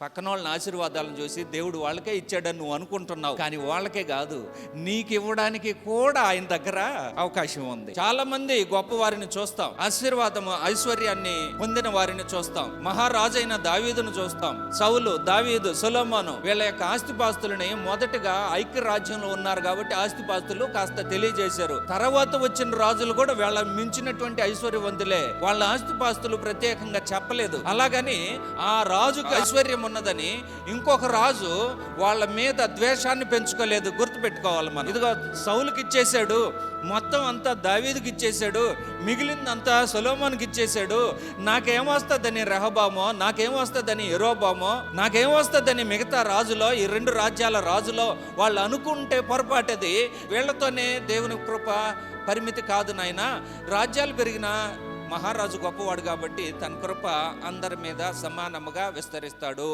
పక్కన వాళ్ళని ఆశీర్వాదాలను చూసి దేవుడు వాళ్ళకే ఇచ్చాడని నువ్వు అనుకుంటున్నావు, కానీ వాళ్ళకే కాదు, నీకు ఇవ్వడానికి కూడా ఆయన దగ్గర అవకాశం ఉంది. చాలా మంది గొప్ప వారిని చూస్తాం, ఆశీర్వాదము ఐశ్వర్యాన్ని పొందిన వారిని చూస్తాం. మహారాజైన దావీదును చూస్తాం. సౌలు, దావీదు, సొలొమోను వీళ్ళ యొక్క ఆస్తిపాస్తులని మొదటగా ఐక్య రాజ్యంలో ఉన్నారు కాబట్టి ఆస్తిపాస్తులు కాస్త తెలియజేశారు. తర్వాత వచ్చిన రాజులు కూడా వీళ్ళ మించినటువంటి ఐశ్వర్యవంతులే, వాళ్ళ ఆస్తిపాస్తులు ప్రత్యేకంగా చెప్పలేదు. అలాగని ఆ రాజుకు ఐశ్వర్యం ఉన్నదని ఇంకొక రాజు వాళ్ళ మీద ద్వేషాన్ని పెంచుకోలేదు. గుర్తుపెట్టుకోవాలి మనం. ఇదిగో సౌలుకి ఇచ్చేశాడు, మొత్తం అంతా దావీదుకి ఇచ్చేశాడు, మిగిలిందంతా సొలొమోనుకి ఇచ్చేశాడు, నాకేమొస్తుందని రెహబామో, నాకేమొస్తుందని యెరోబామో, నాకేమొస్తుందని మిగతా రాజులో, ఈ రెండు రాజ్యాల రాజులో వాళ్ళు అనుకుంటే పొరపాటది. వీళ్లతోనే దేవుని కృప పరిమితి కాదు నాయన. రాజ్యాలు పెరిగిన మహారాజు గొప్పవాడు కాబట్టి తన కృప అందరి మీద సమానముగా విస్తరిస్తాడు.